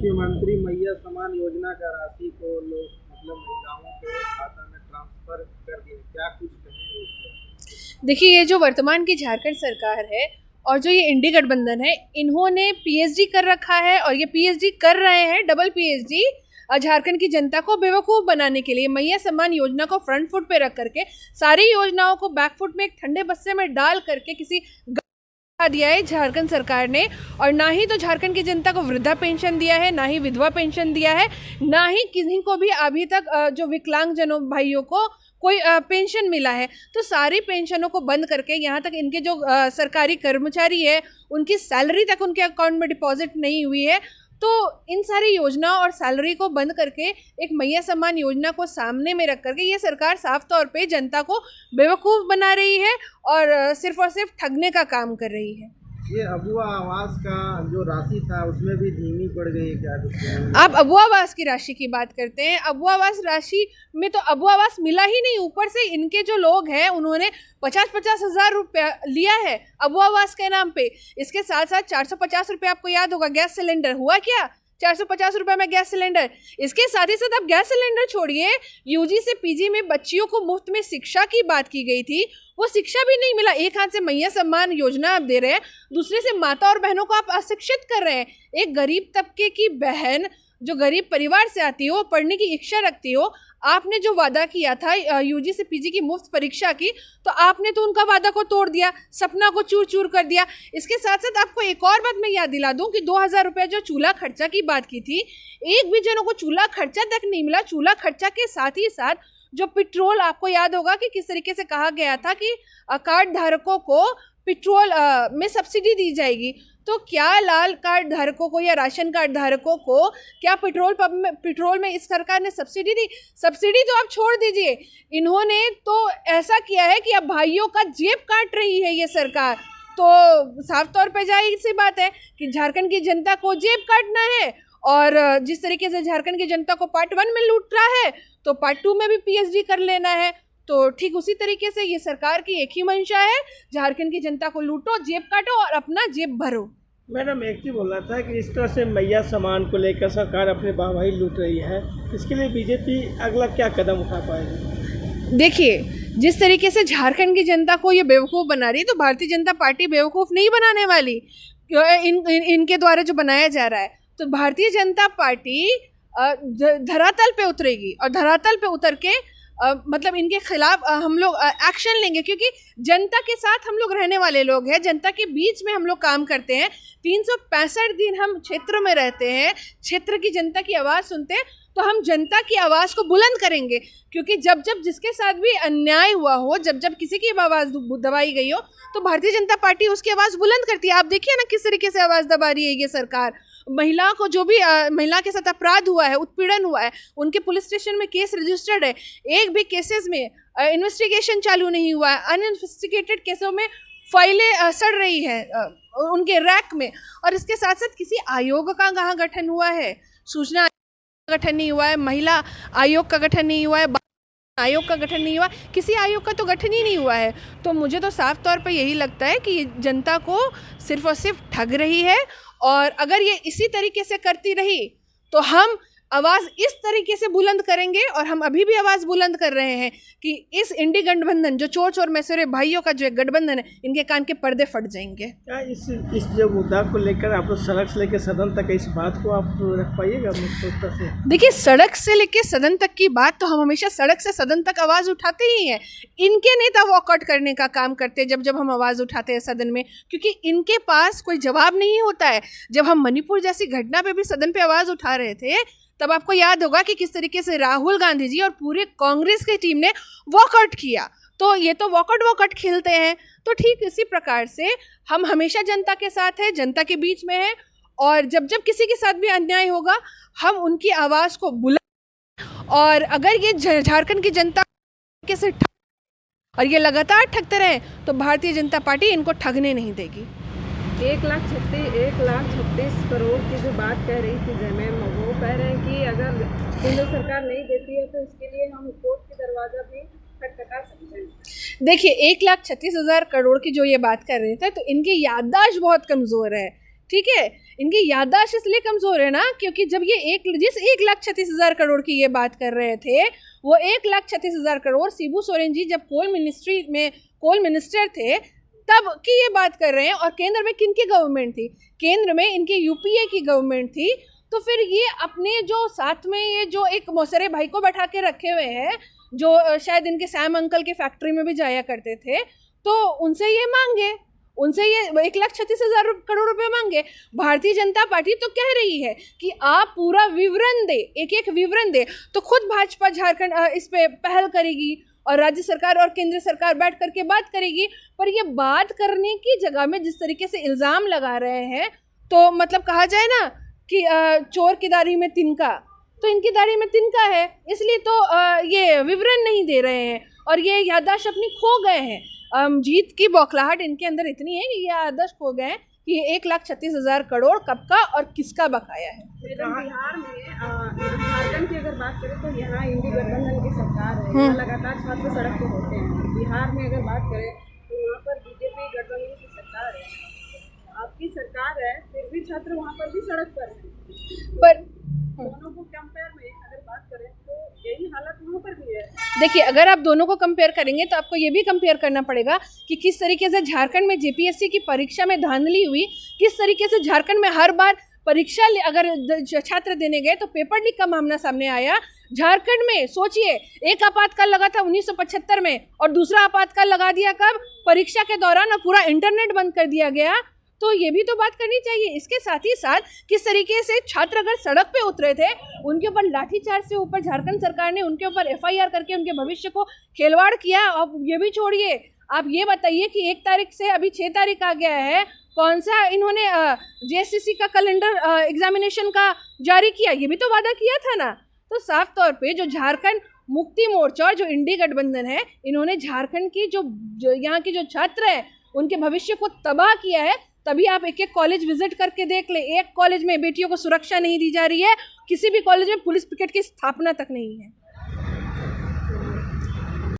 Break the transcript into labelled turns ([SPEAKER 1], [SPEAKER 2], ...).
[SPEAKER 1] मुख्यमंत्री मैया समान योजना का राशि को लोग मतलब महिलाओं के खाता में ट्रांसफर कर दिए, क्या कुछ कहेंगे इस पर?
[SPEAKER 2] देखिए, ये जो वर्तमान की झारखंड सरकार है और जो ये इंडी गठबंधन है, इन्होंने पीएचडी कर रखा है और ये पीएचडी कर रहे हैं, डबल पीएचडी झारखंड की जनता को बेवकूफ़ बनाने के लिए। मैया सम्मान योजना को फ्रंट फुट पे रख करके सारी योजनाओं को बैक फुट में एक ठंडे बस्ते में डाल करके किसी दिया है झारखंड सरकार ने। और ना ही तो झारखंड की जनता को वृद्धा पेंशन दिया है, ना ही विधवा पेंशन दिया है, ना ही किसी को भी अभी तक जो विकलांगजनों भाइयों को कोई पेंशन मिला है। तो सारी पेंशनों को बंद करके यहाँ तक इनके जो सरकारी कर्मचारी है उनकी सैलरी तक उनके अकाउंट में डिपॉजिट नहीं हुई है। तो इन सारी योजना और सैलरी को बंद करके एक मैया सम्मान योजना को सामने में रख करके ये सरकार साफ तौर पे जनता को बेवकूफ़ बना रही है और सिर्फ ठगने का काम कर रही है।
[SPEAKER 1] ये अबुआ आवास का जो राशि था उसमें भी धीमी पड़ गई है, क्या कुछ कहेंगे?
[SPEAKER 2] आप अबुआ आवास की राशि की बात करते हैं। अबुआ आवास राशि में तो अबुआ आवास मिला ही नहीं, ऊपर से इनके जो लोग हैं उन्होंने 50-50 हज़ार रुपया लिया है अबुआ आवास के नाम पे। इसके साथ साथ 450 रुपये, आपको याद होगा, गैस सिलेंडर हुआ क्या, 450 रुपये में गैस सिलेंडर। इसके साथ ही साथ अब गैस सिलेंडर छोड़िए, यूजी से पीजी में बच्चियों को मुफ्त में शिक्षा की बात की गई थी, वो शिक्षा भी नहीं मिला। एक हाथ से मैया सम्मान योजना आप दे रहे हैं, दूसरे से माता और बहनों को आप अशिक्षित कर रहे हैं। एक गरीब तबके की बहन जो गरीब परिवार से आती हो, पढ़ने की इच्छा रखती हो, आपने जो वादा किया था यूजी से पीजी की मुफ्त परीक्षा की, तो आपने तो उनका वादा को तोड़ दिया, सपना को चूर चूर कर दिया। इसके साथ साथ आपको एक और बात मैं याद दिला दूं कि 2000 रुपये जो चूल्हा खर्चा की बात की थी, एक भी जनों को चूल्हा खर्चा तक नहीं मिला। चूल्हा खर्चा के साथ ही साथ जो पेट्रोल, आपको याद होगा कि किस तरीके से कहा गया था कि कार्ड धारकों को पेट्रोल में सब्सिडी दी जाएगी। तो क्या लाल कार्ड धारकों को या राशन कार्ड धारकों को क्या पेट्रोल में इस सरकार ने सब्सिडी दी? सब्सिडी तो आप छोड़ दीजिए, इन्होंने तो ऐसा किया है कि अब भाइयों का जेब काट रही है ये सरकार। तो साफ तौर पे जाहिर सी बात है कि झारखंड की जनता को जेब काटना है, और जिस तरीके से झारखंड की जनता को पार्ट 1 में लूट रहा है तो पार्ट 2 में भी पीएचडी कर लेना है। तो ठीक उसी तरीके से ये सरकार की एक ही मंशा है, झारखंड की जनता को लूटो, जेब काटो और अपना जेब भरो।
[SPEAKER 3] मैडम, एक ही बोलना था कि इस तरह से मैया सम्मान को लेकर सरकार अपने वाहवाही लूट रही है, इसके लिए बीजेपी अगला क्या कदम उठा पाएगी?
[SPEAKER 2] देखिए, जिस तरीके से झारखंड की जनता को ये बेवकूफ़ बना रही है, तो भारतीय जनता पार्टी बेवकूफ़ नहीं बनाने वाली। इनके द्वारा जो बनाया जा रहा है, तो भारतीय जनता पार्टी धरातल पे उतरेगी और धरातल पे उतर के मतलब इनके खिलाफ हम लोग एक्शन लेंगे, क्योंकि जनता के साथ हम लोग रहने वाले लोग हैं, जनता के बीच में हम लोग काम करते हैं। 365 दिन हम क्षेत्र में रहते हैं, क्षेत्र की जनता की आवाज़ सुनते हैं, तो हम जनता की आवाज़ को बुलंद करेंगे। क्योंकि जब जब जिसके साथ भी अन्याय हुआ हो, जब जब किसी की आवाज़ दबाई गई हो, तो भारतीय जनता पार्टी उसकी आवाज़ बुलंद करती है। आप देखिए ना किस तरीके से आवाज़ दबा रही है ये सरकार। महिला को जो भी महिला के साथ अपराध हुआ है, उत्पीड़न हुआ है, उनके पुलिस स्टेशन में केस रजिस्टर्ड है, एक भी केसेस में इन्वेस्टिगेशन चालू नहीं हुआ है। अनइन्वेस्टिगेटेड केसों में फाइलें सड़ रही है उनके रैक में। और इसके साथ साथ किसी आयोग का कहाँ गठन हुआ है? सूचना आयोग का गठन नहीं हुआ है, महिला आयोग का गठन नहीं हुआ है, आयोग का गठन नहीं हुआ, किसी आयोग का तो गठन ही नहीं हुआ है। तो मुझे तो साफ तौर पर यही लगता है कि ये जनता को सिर्फ और सिर्फ ठग रही है, और अगर ये इसी तरीके से करती रही तो हम आवाज़ इस तरीके से बुलंद करेंगे, और हम अभी भी आवाज़ बुलंद कर रहे हैं कि इस इंडी गठबंधन, जो चोर चोर मैसरे भाइयों का जो गठबंधन है, इनके कान के पर्दे फट जाएंगे।
[SPEAKER 3] क्या इस जो मुद्दा को लेकर आप लोग सड़क से लेकर सदन तक इस बात को आप रख पाइएगा मुख्यता से?
[SPEAKER 2] देखिए, सड़क से लेकर सदन तक की बात तो हम हमेशा सड़क से सदन तक आवाज़ उठाते ही हैं। इनके नेता वॉकआउट करने का काम करते हैं जब जब हम आवाज़ उठाते हैं सदन में, क्योंकि इनके पास कोई जवाब नहीं होता है। जब हम मणिपुर जैसी घटना पे भी सदन पे आवाज़ उठा रहे थे, तब आपको याद होगा कि किस तरीके से राहुल गांधी जी और पूरे कांग्रेस की टीम ने वॉकआउट किया। तो ये तो वॉकआउट खेलते हैं। तो ठीक इसी प्रकार से हम हमेशा जनता के साथ हैं, जनता के बीच में हैं, और जब जब किसी के साथ भी अन्याय होगा हम उनकी आवाज़ को बुलंद, और अगर ये झारखंड की जनता से और ये लगातार ठगते रहे तो भारतीय जनता पार्टी इनको ठगने नहीं देगी।
[SPEAKER 4] 1,36 करोड़ की जो बात कह रही थी जयमैम, वो कह रहे हैं कि अगर केंद्र सरकार नहीं देती है तो इसके लिए हम कोर्ट की दरवाज़ा भी खटखटा सकते हैं।
[SPEAKER 2] देखिए, 1,36,000 करोड़ की जो ये बात कर रहे थे, तो इनकी याददाश्त बहुत कमज़ोर है, ठीक है। इनकी याददाश्त इसलिए कमज़ोर है ना, क्योंकि जब ये 1,36,000 करोड़ की ये बात कर रहे थे, वो 1,36,000 करोड़ शिबू सोरेन जी जब कोल मिनिस्टर थे तब की ये बात कर रहे हैं। और केंद्र में किनकी गवर्नमेंट थी? केंद्र में इनके यूपीए की गवर्नमेंट थी। तो फिर ये अपने जो साथ में ये जो एक मौसरे भाई को बैठा के रखे हुए हैं, जो शायद इनके सैम अंकल के फैक्ट्री में भी जाया करते थे, तो उनसे ये मांगे, उनसे ये 1,36,000 करोड़ रुपए मांगे। भारतीय जनता पार्टी तो कह रही है कि आप पूरा विवरण दे, एक एक विवरण दे। तो खुद भाजपा झारखंड इस पे पहल करेगी और राज्य सरकार और केंद्र सरकार बैठ करके बात करेगी। पर ये बात करने की जगह में जिस तरीके से इल्ज़ाम लगा रहे हैं, तो मतलब कहा जाए ना कि चोर की दाढ़ी में तिनका, तो इनकी दाढ़ी में तिनका है, इसलिए तो ये विवरण नहीं दे रहे हैं और ये याददाश्त अपनी खो गए हैं। जीत की बौखलाहट इनके अंदर इतनी है कि ये याददाश्त खो गए हैं कि 1,36,000 करोड़ कब का और किसका बकाया है।
[SPEAKER 4] बिहार में झारखंड की अगर बात करें तो यहाँ इंडी गठबंधन की सरकार है, यहाँ लगातार छात्र सड़क पे होते हैं। बिहार में अगर बात करें तो यहाँ पर बीजेपी गठबंधन की सरकार है, आपकी सरकार है, फिर भी छात्र वहाँ पर भी सड़क पर हैं।
[SPEAKER 2] पर
[SPEAKER 4] दोनों को कंपेयर में अगर बात करें तो यही हालत वहाँ पर भी है।
[SPEAKER 2] देखिए, अगर आप दोनों को कंपेयर करेंगे तो आपको ये भी कंपेयर करना पड़ेगा कि किस तरीके से झारखंड में जेपीएससी की परीक्षा में धांधली हुई, किस तरीके से झारखंड में हर बार परीक्षा अगर छात्र देने गए तो पेपर लीक का मामला सामने आया। झारखंड में सोचिए, एक आपातकाल लगा था 1975 में और दूसरा आपातकाल लगा दिया कब? परीक्षा के दौरान, और पूरा इंटरनेट बंद कर दिया गया। तो ये भी तो बात करनी चाहिए। इसके साथ ही साथ किस तरीके से छात्र अगर सड़क पे उतरे थे, उनके ऊपर लाठीचार्ज से ऊपर झारखंड सरकार ने उनके ऊपर एफआईआर करके उनके भविष्य को खिलवाड़ किया। अब ये भी छोड़िए, आप ये बताइए कि 1 तारीख से अभी 6 तारीख आ गया है, कौन सा इन्होंने जेएससीसी का कैलेंडर एग्जामिनेशन का जारी किया? ये भी तो वादा किया था ना। तो साफ तौर पे जो झारखंड मुक्ति मोर्चा और जो इंडी गठबंधन है, इन्होंने झारखंड की जो यहाँ के जो छात्र हैं उनके भविष्य को तबाह किया है। तभी आप एक एक कॉलेज विजिट करके देख ले, एक कॉलेज में बेटियों को सुरक्षा नहीं दी जा रही है, किसी भी कॉलेज में पुलिस पिकेट की स्थापना तक नहीं है।